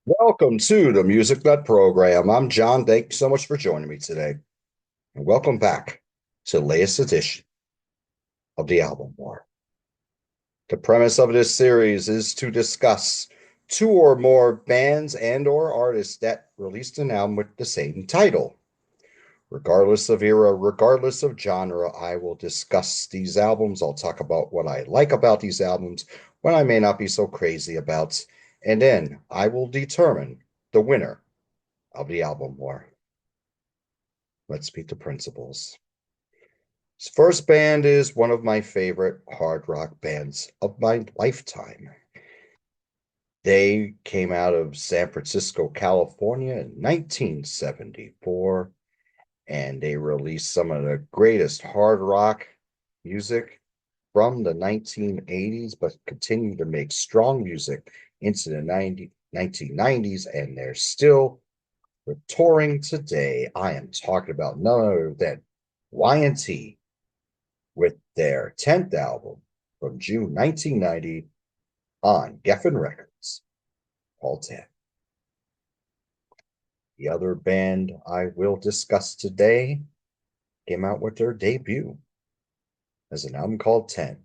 Welcome to the Music Nut Program. I'm John. Thank you so much for joining me today. And welcome back to the latest edition of the Album War. The premise of this series is to discuss two or more bands and or artists that released an album with the same title. Regardless of era, regardless of genre, I will discuss these albums. I'll talk about what I like about these albums, what I may not be so crazy about, and then I will determine the winner of the album war. Let's meet the principals. His first band is one of my favorite hard rock bands of my lifetime. They came out of San Francisco, California in 1974, and they released some of the greatest hard rock music from the 1980s, but continued to make strong music into the 1990s, and they're still touring today. I am talking about none other than Y&T with their 10th album from June 1990 on Geffen Records, called 10. The other band I will discuss today came out with their debut as an album called 10.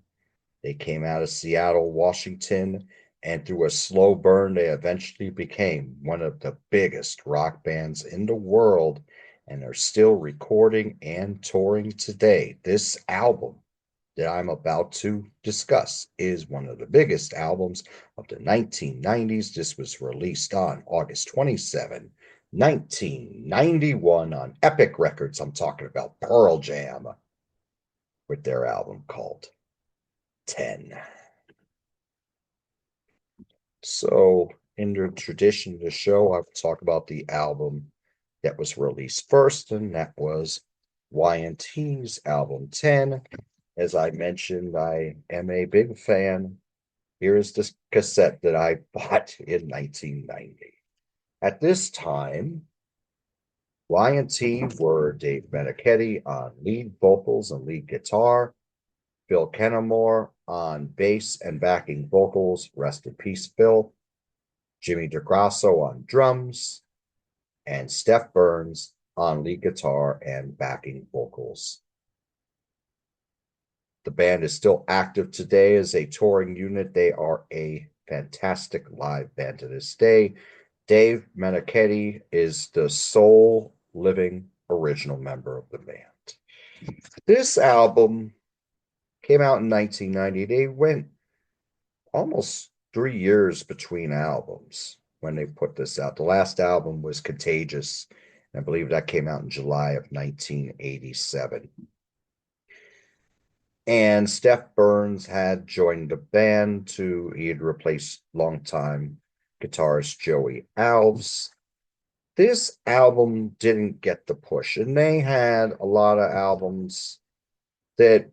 They came out of Seattle, Washington, and through a slow burn, they eventually became one of the biggest rock bands in the world, and are still recording and touring today. This album that I'm about to discuss is one of the biggest albums of the 1990s. This was released on August 27, 1991 on Epic Records. I'm talking about Pearl Jam with their album called 10. So, in the tradition of the show, I've talked about the album that was released first, and that was Y&T's album 10. As I mentioned, I am a big fan. Here is this cassette that I bought in 1990. At this time, Y&T were Dave Meniketti on lead vocals and lead guitar, Phil Kennemore on bass and backing vocals, rest in peace, Phil, Jimmy DeGrasso on drums, and Steph Burns on lead guitar and backing vocals. The band is still active today as a touring unit. They are a fantastic live band to this day. Dave Meniketti is the sole living original member of the band. This album came out in 1990. They went almost 3 years between albums when they put this out. The last album was Contagious. I believe that came out in July of 1987. And Steph Burns had joined the band he had replaced longtime guitarist Joey Alves. This album didn't get the push, and they had a lot of albums that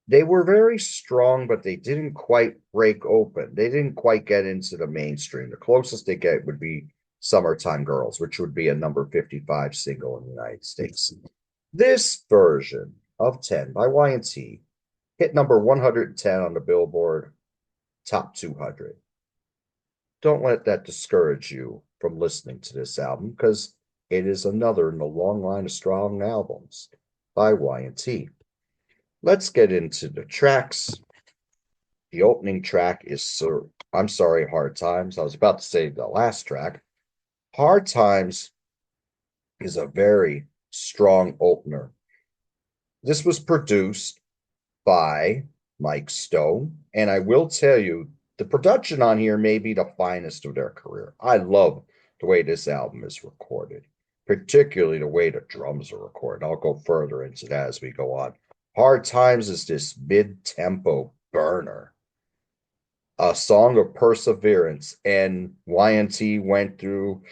they were very strong, but they didn't quite break open. They didn't quite get into the mainstream. The closest they get would be Summertime Girls, which would be a number 55 single in the United States. This version of 10 by Y&T hit number 110 on the Billboard Top 200. Don't let that discourage you from listening to this album, because it is another in the long line of strong albums by Y&T. Let's get into the tracks. The opening track is I'm sorry, Hard Times. I was about to say the last track. Hard Times is a very strong opener. This was produced by Mike Stone, and I will tell you, the production on here may be the finest of their career. I love the way this album is recorded, particularly the way the drums are recorded. I'll go further into that as we go on. Hard Times is this mid-tempo burner, a song of perseverance, and Y&T went through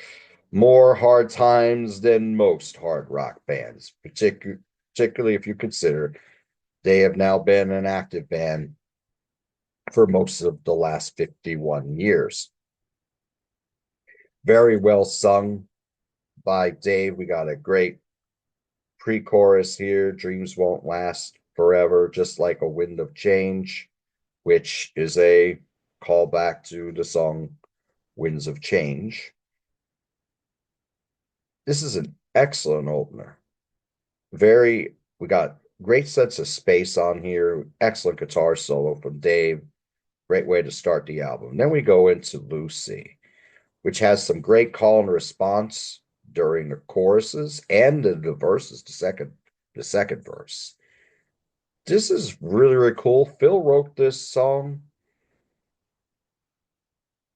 more hard times than most hard rock bands, particularly if you consider they have now been an active band for most of the last 51 years. Very well sung by Dave. We got a great pre-chorus here. Dreams won't last forever, just like a wind of change, which is a callback to the song Winds of Change. This is an excellent opener. We got great sense of space on here. Excellent guitar solo from Dave. Great way to start the album. Then we go into Lucy, which has some great call and response during the choruses and the verses, the second verse. This is really, really cool. Phil wrote this song.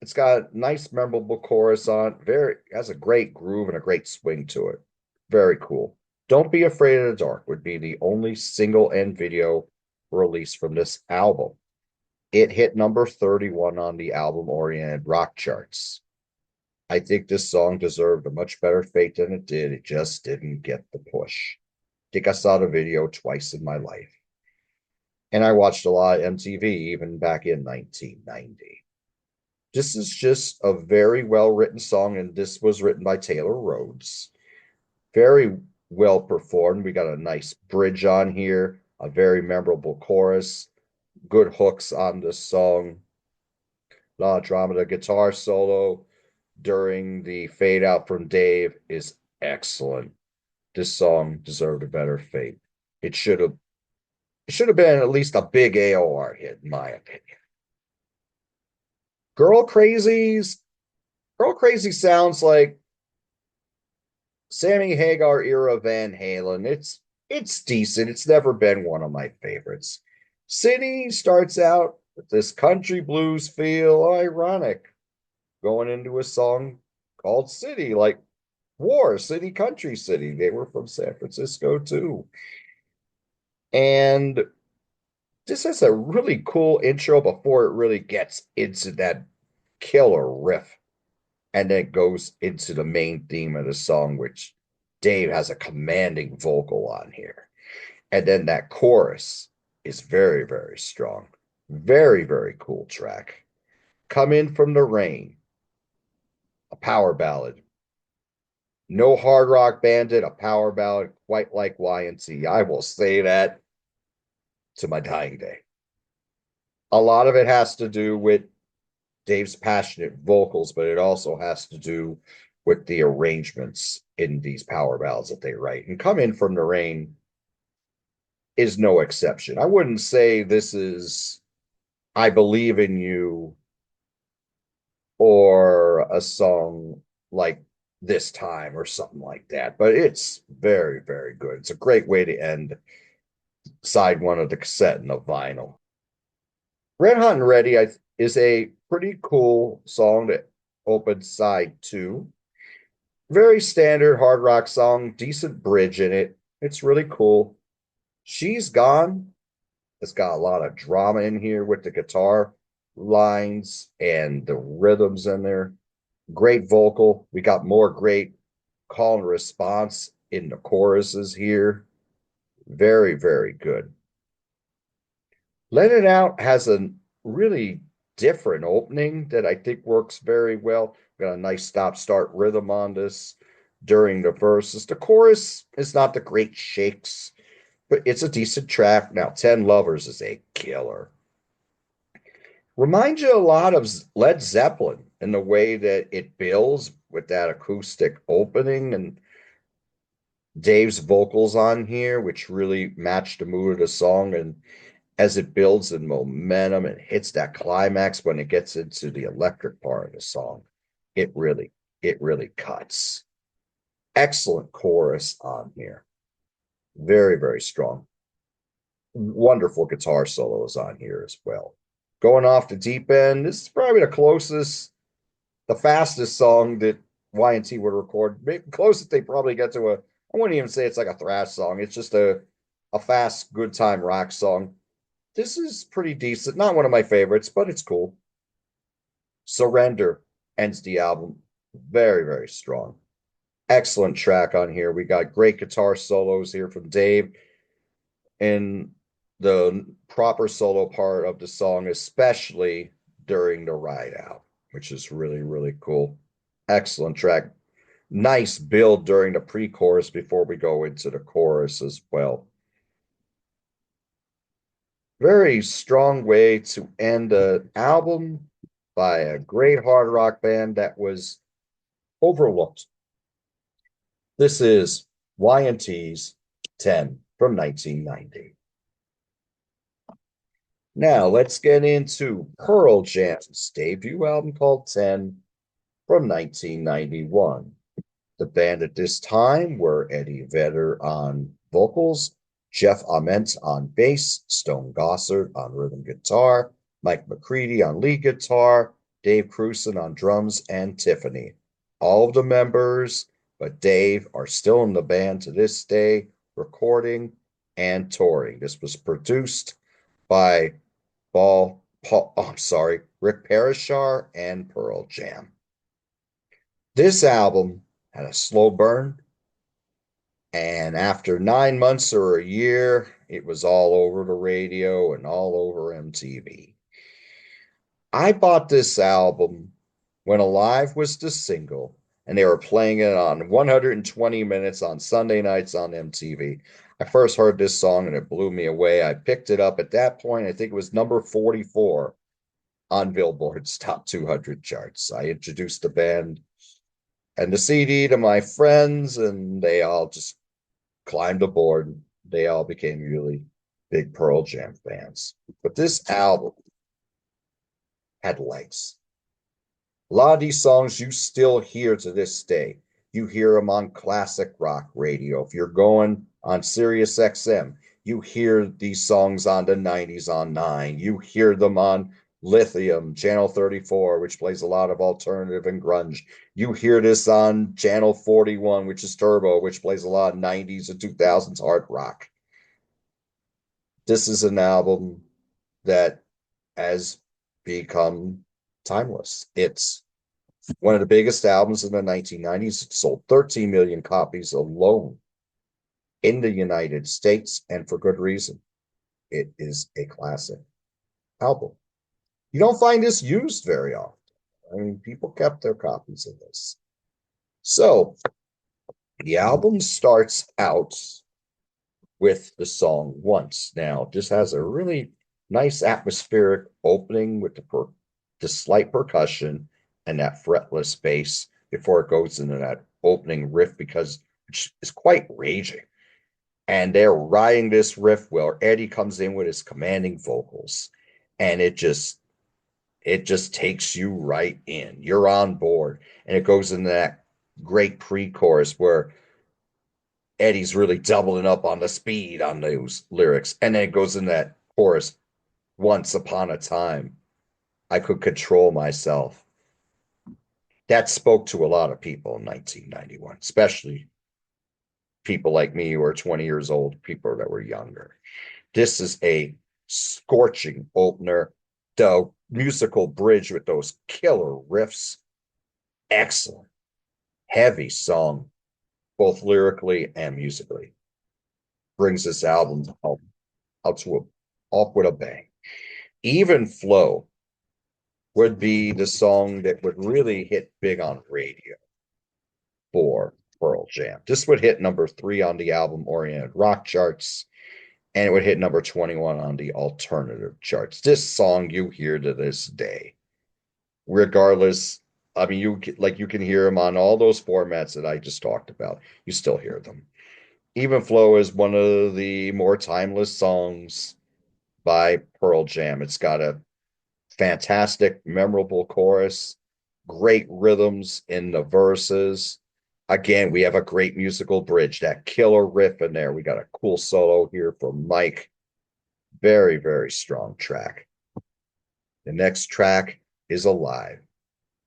It's got a nice, memorable chorus on it. Has a great groove and a great swing to it. Very cool. Don't Be Afraid of the Dark would be the only single and video release from this album. It hit number 31 on the album-oriented rock charts. I think this song deserved a much better fate than it did. It just didn't get the push. I think I saw the video twice in my life. And I watched a lot of MTV even back in 1990. This is just a very well written song, and this was written by Taylor Rhodes. Very well performed. We got a nice bridge on here, a very memorable chorus, good hooks on this song. A lot of drama. The guitar solo during the fade out from Dave is excellent. This song deserved a better fate. It should have been at least a big AOR hit, in my opinion. Girl Crazies. Girl Crazy sounds like Sammy Hagar era Van Halen. It's decent. It's never been one of my favorites. City starts out with this country blues feel, ironic, going into a song called City, like War, City, Country City. They were from San Francisco too. And this has a really cool intro before it really gets into that killer riff. And then it goes into the main theme of the song, which Dave has a commanding vocal on here. And then that chorus is very, very strong. Very, very cool track. Come In From the Rain, a power ballad. No hard rock bandit, a power ballad quite like Y&T. I will say that to my dying day. A lot of it has to do with Dave's passionate vocals, but it also has to do with the arrangements in these power ballads that they write. And Come In From the Rain is no exception. I wouldn't say this is I Believe in You or a song like This Time or something like that, but it's very, very good. It's a great way to end side one of the cassette and the vinyl. Red Hot and Ready is a pretty cool song that opened side two. Very standard hard rock song, decent bridge in it. It's really cool. She's Gone. It's got a lot of drama in here with the guitar lines and the rhythms in there. Great vocal. We got more great call and response in the choruses here. Very, very good. Let It Out has a really different opening that I think works very well. Got a nice stop-start rhythm on this during the verses. The chorus is not the great shakes, but it's a decent track. Now, 10 Lovers is a killer. Reminds you a lot of Led Zeppelin in the way that it builds with that acoustic opening and Dave's vocals on here, which really match the mood of the song. And as it builds in momentum and hits that climax when it gets into the electric part of the song, it really cuts. Excellent chorus on here. Very, very strong. Wonderful guitar solos on here as well. Going off the deep end, this is probably the fastest song that Y&T would record. Maybe closest they probably get to I wouldn't even say it's like a thrash song. It's just a fast, good time rock song. This is pretty decent. Not one of my favorites, but it's cool. Surrender ends the album. Very, very strong. Excellent track on here. We got great guitar solos here from Dave in the proper solo part of the song, especially during the ride out, which is really, really cool. Excellent track. Nice build during the pre-chorus before we go into the chorus as well. Very strong way to end an album by a great hard rock band that was overlooked. This is Y&T's 10 from 1990. Now let's get into Pearl Jam's debut album called 10 from 1991. The band at this time were Eddie Vedder on vocals, Jeff Ament on bass, Stone Gossard on rhythm guitar, Mike McCready on lead guitar, Dave Cruson on drums, and Tiffany. All of the members but Dave are still in the band to this day, recording and touring. This was produced by Rick Parashar and Pearl Jam. This album had a slow burn, and after 9 months or a year, it was all over the radio and all over MTV. I bought this album when Alive was the single, and they were playing it on 120 minutes on Sunday nights on MTV. I first heard this song and it blew me away. I picked it up at that point. I think it was number 44 on Billboard's Top 200 charts. I introduced the band and the CD to my friends, and they all just climbed aboard. They all became really big Pearl Jam fans. But this album had legs. A lot of these songs you still hear to this day. You hear them on classic rock radio. If you're going on Sirius XM, you hear these songs on the 90s on 9. You hear them on Lithium, Channel 34, which plays a lot of alternative and grunge. You hear this on Channel 41, which is Turbo, which plays a lot of 90s and 2000s hard rock. This is an album that has become timeless. It's one of the biggest albums in the 1990s. It sold 13 million copies alone in the United States, and for good reason. It is a classic album. You don't find this used very often. I mean, people kept their copies of this. So the album starts out with the song Once. Now, this has a really nice atmospheric opening with the slight percussion and that fretless bass before it goes into that opening riff, because it's quite raging. And they're riding this riff where Eddie comes in with his commanding vocals, and it just takes you right in. You're on board. And it goes into that great pre-chorus where Eddie's really doubling up on the speed on those lyrics. And then it goes in that chorus, once upon a time, I could control myself. That spoke to a lot of people in 1991, especially people like me who are 20 years old, people that were younger. This is a scorching opener. The musical bridge with those killer riffs, excellent. Heavy song, both lyrically and musically. Brings this album off with a bang. Even Flow would be the song that would really hit big on radio for Pearl Jam. This would hit number 3 on the album-oriented rock charts, and it would hit number 21 on the alternative charts. This song you hear to this day, regardless. I mean, you can hear them on all those formats that I just talked about. You still hear them. Even Flow is one of the more timeless songs by Pearl Jam. It's got a fantastic, memorable chorus, great rhythms in the verses. Again, we have a great musical bridge, that killer riff in there. We got a cool solo here from Mike. Very, very strong track. The next track is Alive,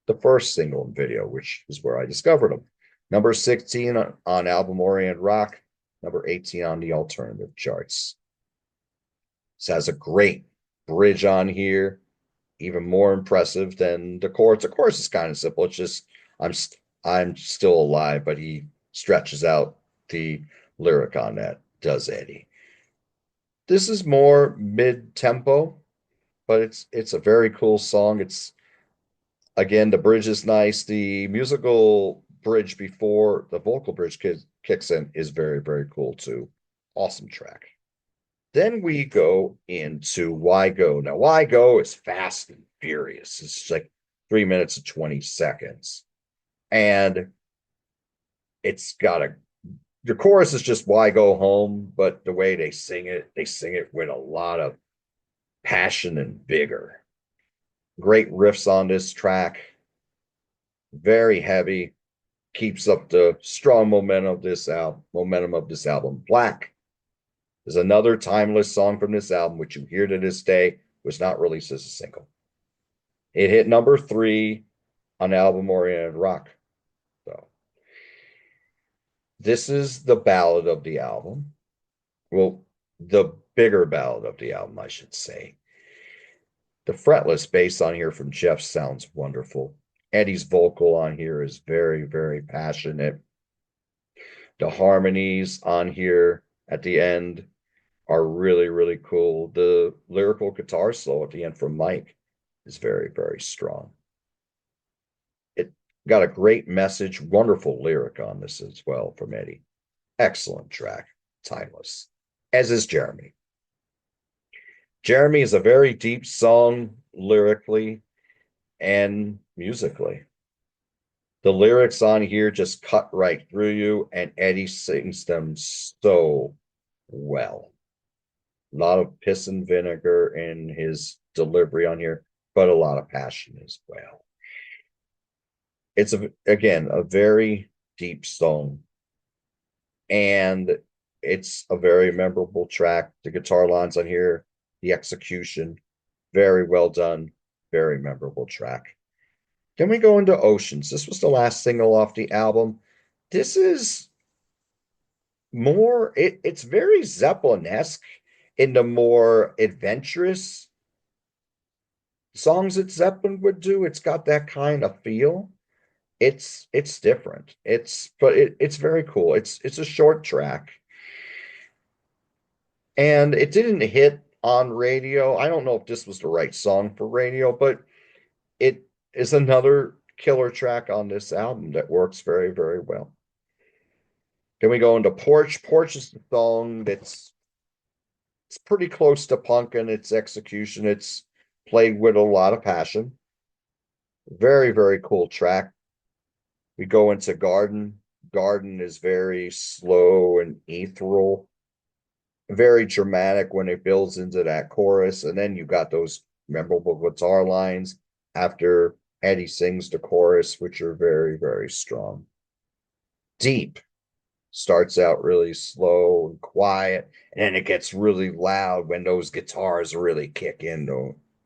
the first single and video, which is where I discovered them. Number 16 on album-oriented rock, number 18 on the alternative charts. This has a great bridge on here, even more impressive than the chorus. The chorus is kind of simple. It's just, I'm still alive, but he stretches out the lyric on that, does Eddie. This is more mid-tempo, but it's a very cool song. It's, again, the bridge is nice. The musical bridge before the vocal bridge kicks in is very, very cool too. Awesome track. Then we go into Why Go. Now, Why Go is fast and furious. It's like 3 minutes and 20 seconds. And it's got a the chorus is just why go home, but the way they sing it with a lot of passion and vigor. Great riffs on this track, very heavy, keeps up the strong momentum of this album. Black is another timeless song from this album, which you hear to this day, was not released as a single. It hit number 3 on album oriented rock. So this is the ballad of the album. Well, the bigger ballad of the album, I should say. The fretless bass on here from Jeff sounds wonderful. Eddie's vocal on here is very, very passionate. The harmonies on here at the end are really, really cool. The lyrical guitar solo at the end from Mike is very, very strong. It got a great message, wonderful lyric on this as well from Eddie. Excellent track, timeless, as is Jeremy. Jeremy is a very deep song lyrically and musically. The lyrics on here just cut right through you, and Eddie sings them so well. A lot of piss and vinegar in his delivery on here, but a lot of passion as well. It's again a very deep song, and it's a very memorable track. The guitar lines on here, the execution, very well done, very memorable track. Then we go into Oceans. This was the last single off the album. This is more, it's very Zeppelin-esque in the more adventurous songs that Zeppelin would do. It's got that kind of feel. It's different. It's very cool. It's a short track. And it didn't hit on radio. I don't know if this was the right song for radio, but it is another killer track on this album that works very, very well. Then we go into Porch. Porch is the song it's pretty close to punk in its execution. It's played with a lot of passion. Very, very cool track. We go into Garden. Garden is very slow and ethereal, very dramatic when it builds into that chorus. And then you got those memorable guitar lines after Eddie sings the chorus, which are very, very strong. Deep starts out really slow and quiet, and then it gets really loud when those guitars really kick in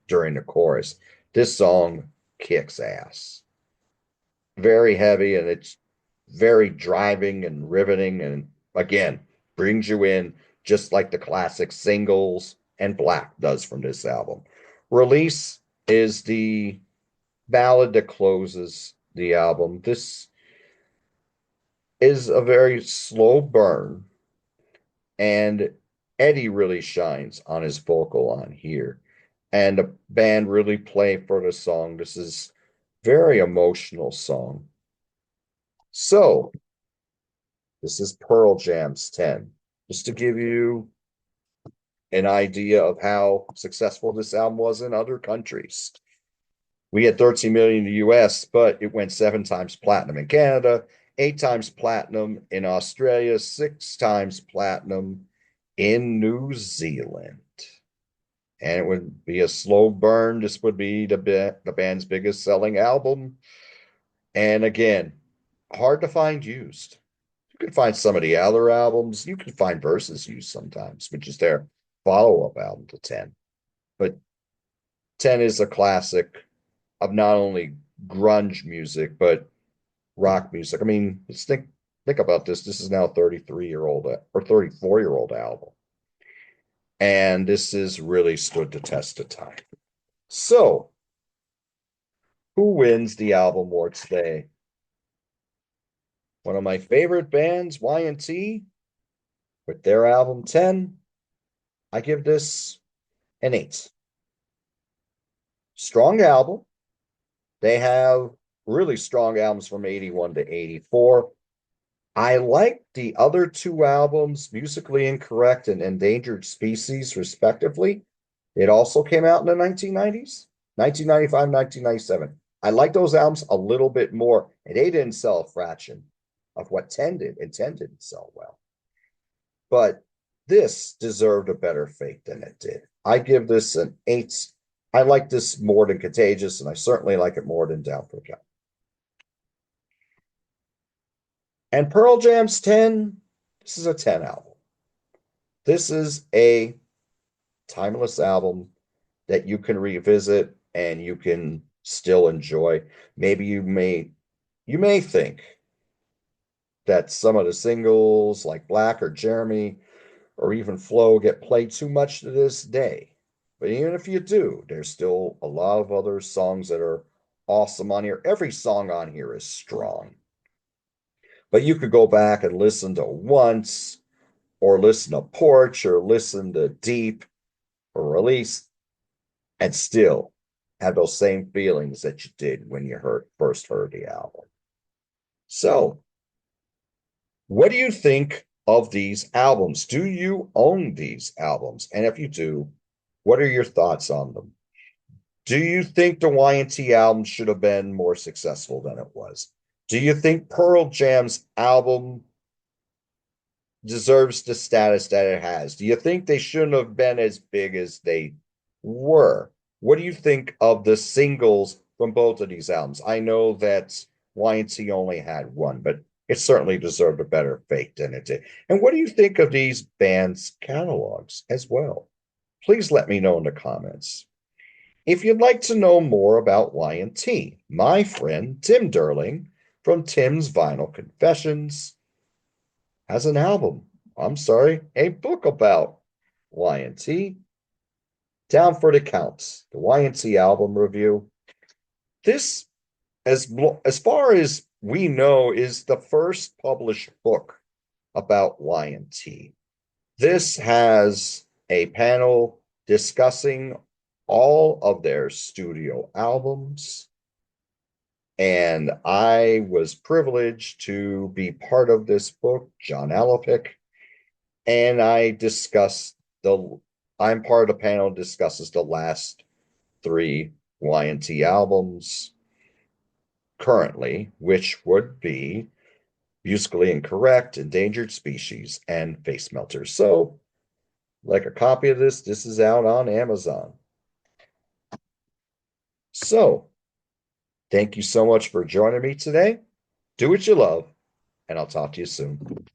during the chorus. This song kicks ass. Very heavy, and it's very driving and riveting, and again, brings you in just like the classic singles and Black does from this album. Release is the ballad that closes the album. This is a very slow burn, and Eddie really shines on his vocal on here. And the band really play for the song. This is very emotional song. So, this is Pearl Jam's 10. Just to give you an idea of how successful this album was in other countries. We had 13 million in the US, but it went 7 times platinum in Canada, 8 times platinum in Australia, 6 times platinum in New Zealand. And it would be a slow burn. This would be the band's biggest selling album. And again, hard to find used. You can find some of the other albums. You can find verses used sometimes, which is their follow-up album to 10. But 10 is a classic of not only grunge music, but rock music. I mean, let's think about this. This is now a 33-year-old or 34-year-old album. And this has really stood the test of time. So, who wins the album war today? One of my favorite bands, Y&T, with their album 10. I give this an 8. Strong album. They have really strong albums from 81 to 84. I like the other 2 albums, Musically Incorrect and Endangered Species, respectively. It also came out in the 1990s, 1995, 1997. I like those albums a little bit more, and they didn't sell a fraction of what intended to sell well. But this deserved a better fate than it did. I give this an 8. I like this more than Contagious, and I certainly like it more than Down for the Count. And Pearl Jam's 10, this is a 10 album. This is a timeless album that you can revisit and you can still enjoy. Maybe you may think that some of the singles like Black or Jeremy or even Flow get played too much to this day. But even if you do, there's still a lot of other songs that are awesome on here. Every song on here is strong. But you could go back and listen to Once or listen to Porch or listen to Deep or Release and still have those same feelings that you did when you first heard the album. So, what do you think of these albums? Do you own these albums? And if you do, what are your thoughts on them? Do you think the Y&T album should have been more successful than it was? Do you think Pearl Jam's album deserves the status that it has? Do you think they shouldn't have been as big as they were? What do you think of the singles from both of these albums? I know that Y&T only had one, but it certainly deserved a better fate than it did. And what do you think of these bands' catalogs as well? Please let me know in the comments. If you'd like to know more about Y&T, my friend Tim Derling from Tim's Vinyl Confessions has an album. I'm sorry, a book about Y&T. Down for the Counts, the Y&T album review. This, as far as we know, is the first published book about Y&T. This has a panel discussing all of their studio albums, and I was privileged to be part of this book, John Alapic, and I'm part of the panel that discusses the last 3 Y&T albums currently, which would be Musically Incorrect, Endangered Species, and Face Melters. So, like a copy of this is out on Amazon. So, thank you so much for joining me today. Do what you love, and I'll talk to you soon.